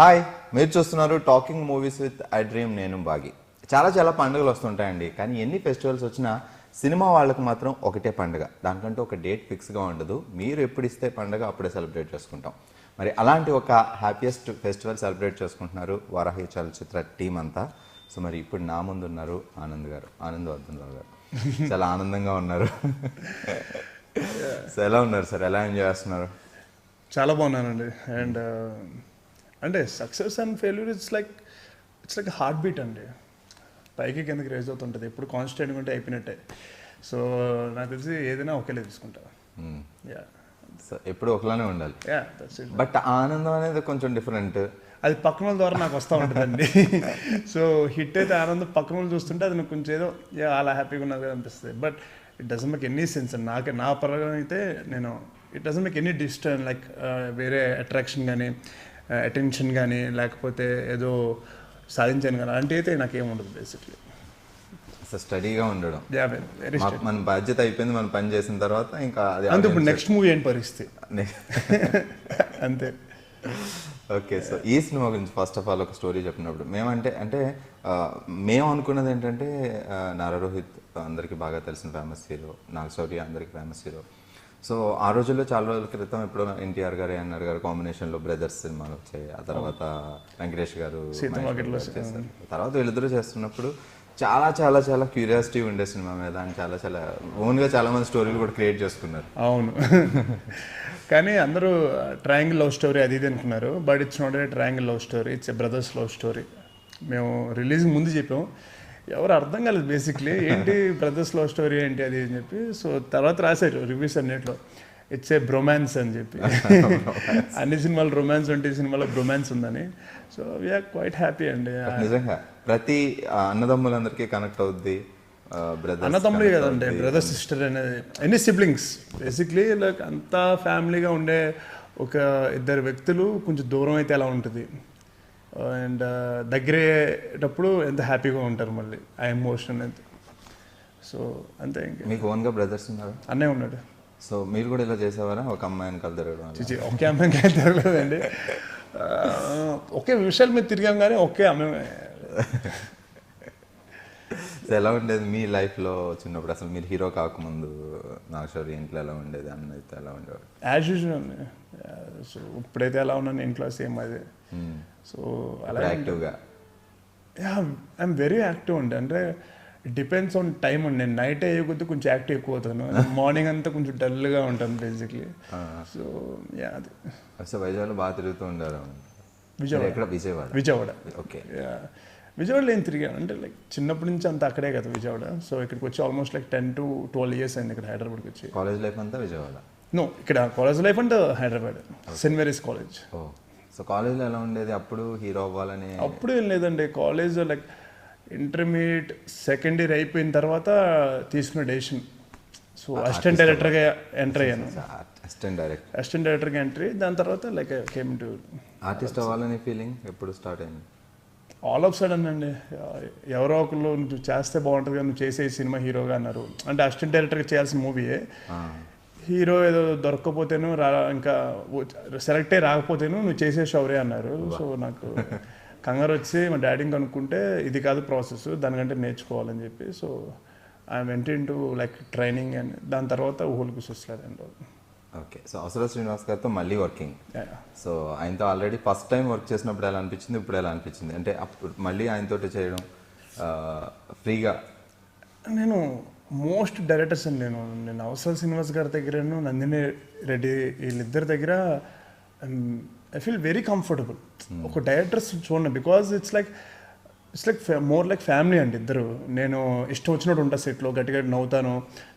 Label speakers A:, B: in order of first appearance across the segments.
A: Hi, మీరు చూస్తున్నారు talking movies with I dream. నేను బాగి. చాలా పండుగలు వస్తుంటాయండి, కానీ ఎన్ని ఫెస్టివల్స్ వచ్చినా సినిమా వాళ్ళకి మాత్రం ఒకటే పండుగ. దానికంటే ఒక డేట్ ఫిక్స్గా ఉండదు. మీరు ఎప్పుడు ఇస్తే పండుగ అప్పుడే సెలబ్రేట్ చేసుకుంటాం. మరి అలాంటి ఒక హ్యాపీయెస్ట్ ఫెస్టివల్ సెలబ్రేట్ చేసుకుంటున్నారు వారాహి చలచిత్ర టీం అంతా. సో మరి ఇప్పుడు నా ముందు ఉన్నారు ఆనంద్ గారు, ఆనంద్ వర్ధన్రావు గారు. చాలా ఆనందంగా ఉన్నారు. సో ఎలా ఉన్నారు సార్? ఎలా ఎంజాయ్ చేస్తున్నారు?
B: చాలా బాగున్నానండి. అండ్ అంటే success and failure it's like heart beat అండి. పైకి కిందకి రేజ్ అవుతుంటుంది. ఎప్పుడు కాన్స్టెంట్గా ఉంటే అయిపోయినట్టే. సో నాకు తెలిసి ఏదైనా ఒకేలే తీసుకుంటా. యా,
A: సో ఎప్పుడు ఒకలానే ఉండాలి.
B: Yeah, that's it.
A: బట్ ఆనందం అనేది కొంచెం డిఫరెంట్.
B: అది పక్కన వాళ్ళ ద్వారా నాకు వస్తూ ఉంటుందండి. సో హిట్ అయితే ఆనందం, పక్కన వాళ్ళు చూస్తుంటే అది నాకు కొంచెం ఏదో అలా హ్యాపీగా ఉన్నది అనిపిస్తుంది. But it doesn't make any sense అండి. నా పరంగా అయితే ఇట్ డజంట్ మేక్ ఎనీ డిస్టర్న్ లైక్ వేరే అట్రాక్షన్ కానీ అటెన్షన్ కానీ లేకపోతే ఏదో సాధించాను కానీ అలాంటి అయితే నాకేముండదు బేసిక్లీ.
A: సో స్టడీగా ఉండడం.
B: వెరీ
A: మన బాధ్యత అయిపోయింది, మనం పని చేసిన తర్వాత ఇంకా అది
B: అంతే. ఇప్పుడు నెక్స్ట్ మూవీ ఏంటి పరిస్థితి అంతే.
A: ఓకే, సో ఈ సినిమా గురించి ఫస్ట్ ఆఫ్ ఆల్ ఒక స్టోరీ చెప్పినప్పుడు మేము అనుకున్నది ఏంటంటే నారా రోహిత్ అందరికీ బాగా తెలిసిన ఫేమస్ హీరో, నాగశౌర్య అందరికీ ఫేమస్ హీరో. సో ఆ రోజుల్లో చాలా రోజుల క్రితం ఎప్పుడో ఎన్టీఆర్ గారు ఎన్ఆర్ గారు కాంబినేషన్లో బ్రదర్స్ సినిమాలు వచ్చాయి. ఆ తర్వాత వెంకటేష్ గారు చేశారు. తర్వాత వీళ్ళిద్దరూ చేస్తున్నప్పుడు చాలా క్యూరియాసిటీ ఉండే సినిమా మీద. అని చాలా ఓన్గా చాలా మంది స్టోరీలు కూడా క్రియేట్ చేసుకున్నారు.
B: అవును. కానీ అందరూ ట్రయాంగిల్ లవ్ స్టోరీ అది ఇది అనుకున్నారు. But it's not a triangle love story, it's a brothers love story. మేము రిలీజ్ ముందు చెప్పాము, ఎవరు అర్థం కాలేదు బేసిక్లీ ఏంటి బ్రదర్స్ లవ్ స్టోరీ ఏంటి అది అని చెప్పి. సో తర్వాత రాశారు రివ్యూస్ అన్నిట్లో ఇట్స్ ఏ బ్రొమాన్స్ అని చెప్పి. అన్ని సినిమాలు రొమాన్స్ ఉంటే ఈ సినిమాలో బ్రొమాన్స్ ఉందని. సో వీఆర్ క్వైట్ హ్యాపీ అండి.
A: నిజంగా ప్రతి అన్నదమ్ములందరికీ కనెక్ట్ అవుద్ది.
B: అన్నదమ్ములే కదండి, బ్రదర్ సిస్టర్ అనేది ఎన్ని సిబ్లింగ్స్ బేసిక్లీ లైక్ అంతా ఫ్యామిలీగా ఉండే ఒక ఇద్దరు వ్యక్తులు కొంచెం దూరం అయితే ఎలా ఉంటుంది అండ్ దగ్గరేటప్పుడు ఎంత హ్యాపీగా ఉంటారు మళ్ళీ ఆ ఎమోషన్ అయితే. సో అంతే. ఇంకా
A: మీకు ఓన్గా బ్రదర్స్ ఉన్నారు?
B: అన్నయ్య ఉన్నాడు.
A: సో మీరు కూడా ఇలా చేసేవారా? ఒక అమ్మాయిని కలిదరగడం?
B: ఒకే అమ్మాయిని కలిసి తిరగలేదండి. ఒకే విషయాల మీద తిరిగాం కానీ ఒకే అమ్మాయి.
A: సో ఎలా ఉండేది మీ లైఫ్లో చిన్నప్పుడు? అసలు మీరు హీరో కాకముందు నాగశౌర్య ఇంట్లో ఎలా ఉండేది, అన్నైతే ఎలా ఉండేవాడు?
B: As usual. సో ఇప్పుడైతే ఎలా ఉన్నాను ఇంట్లో సేమ్ అదే. సో అలా
A: యాక్టివ్గా
B: ఐఎమ్ వెరీ యాక్టివ్ అండి. అంటే ఇట్ డిపెండ్స్ ఆన్ టైం అండి. నేను నైట్ అయ్యే కొద్దీ కొంచెం యాక్టివ్ ఎక్కువ అవుతాను, మార్నింగ్ అంతా కొంచెం డల్గా ఉంటాను బేసిక్లీ. సో అది.
A: సో వైజాగ్లో బాగా తిరుగుతూ ఉండారు.
B: విజయవాడ.
A: ఓకే.
B: విజయవాడలో ఏం తిరిగాను అంటే లైక్ చిన్నప్పటి నుంచి అంతా అక్కడే కదా విజయవాడ. సో ఇక్కడికి వచ్చి ఆల్మోస్ట్ లైక్ 10 to 12 years అయింది ఇక్కడ హైదరాబాద్కి వచ్చి.
A: కాలేజ్ లైఫ్ అంతా విజయవాడ?
B: నో, ఇక్కడ కాలేజ్ లైఫ్ అంటే Hyderabad, Saint Mary's college.
A: So కాలేజ్లో ఎలా ఉండేది అప్పుడు? హీరో అవ్వాలని
B: అప్పుడు ఏం లేదండి. College like intermediate second year అయిపోయిన తర్వాత తీసుకున్న డెసిషన్. సో అసిస్టెంట్ డైరెక్టర్గా ఎంటర్ అయ్యాను. అసిస్టెంట్ డైరెక్టర్గా ఎంట్రీ. దాని తర్వాత లైక్ కేమ్ టు
A: ఆర్టిస్ట్ అవ్వాలని ఫీలింగ్ ఎప్పుడు స్టార్ట్ అయింది?
B: ఆల్ ఆఫ్ సడన్ అండి. ఎవరో ఒకళ్ళు నువ్వు చేస్తే బాగుంటుంది కదా, నువ్వు చేసే సినిమా హీరోగా అన్నారు. అంటే అసిస్టెంట్ డైరెక్టర్గా చేయాల్సిన మూవీయే. హీరో ఏదో దొరక్కపోతేను ఇంకా సెలెక్ట్ అయ్యి రాకపోతేను నువ్వు చేసే షౌర్య అన్నారు. సో నాకు కంగారు వచ్చి మా డాడీని కనుక్కుంటే ఇది కాదు ప్రాసెస్, దానికంటే నేర్చుకోవాలని చెప్పి. So I went in to like training and దాని తర్వాత ఊహలకు చూస్తారండి.
A: ఓకే. సో అవసరం శ్రీనివాస్ గారితో మళ్ళీ వర్కింగ్. సో ఆయనతో ఆల్రెడీ ఫస్ట్ టైం వర్క్ చేసినప్పుడు ఎలా అనిపించింది, ఇప్పుడు ఎలా అనిపించింది? అంటే అప్పుడు మళ్ళీ ఆయనతో చేయడం ఫ్రీగా.
B: నేను మోస్ట్ డైరెక్టర్స్ అండి. నేను అవసరం శ్రీనివాస్ గారి దగ్గర, నందిని రెడ్డి వీళ్ళిద్దరి దగ్గర ఐ ఫీల్ వెరీ కంఫర్టబుల్. ఒక డైరెక్టర్స్ చూడండి, because it's like more like family అండి ఇద్దరు. నేను ఇష్టం వచ్చినట్టు ఉంటా సెట్లో, గట్టిగా నవ్వుతాను.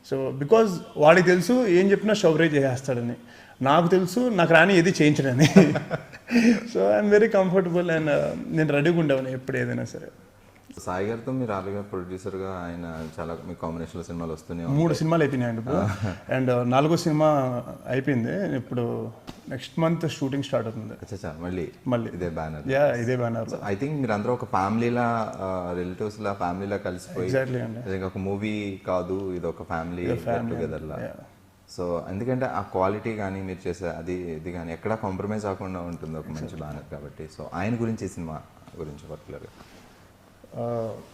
B: సో బికాజ్ వాడికి తెలుసు ఏం చెప్పినా షౌర్య చేసేస్తాడని, నాకు తెలుసు నాకు రాని ఏది చేయించడని. So I'm very comfortable and నేను రెడీగా ఉండేవాను ఎప్పుడు ఏదైనా సరే.
A: సాయి గారితో మీరు ఆల్రెడీ ప్రొడ్యూసర్గా ఆయన చాలా మీ కాంబినేషన్లో సినిమాలు వస్తున్నాయి.
B: 3 సినిమాలు అయిపోయినాయండి ఇప్పుడు. అండ్ 4వ సినిమా అయిపోయింది. ఇప్పుడు నెక్స్ట్ మంత్ షూటింగ్ స్టార్ట్ అవుతుంది.
A: మళ్ళీ ఇదే బ్యానర్?
B: ఇదే బ్యానర్.
A: ఐ థింక్ మీరు అందరూ ఒక ఫ్యామిలీలా, రిలేటివ్స్ లా, ఫ్యామిలీలా కలిసిపోయి
B: ఎగ్జాక్ట్లీ అండి.
A: ఒక మూవీ కాదు, ఇది ఒక ఫ్యామిలీ టుగెదర్ లా. సో ఎందుకంటే ఆ క్వాలిటీ కానీ మీరు చేసే అది ఇది కానీ ఎక్కడ కాంప్రమైజ్ అవ్వకుండా ఉంటుంది ఒక మంచి బ్యానర్ కాబట్టి. సో ఆయన గురించి ఈ సినిమా గురించి పర్టికులర్గా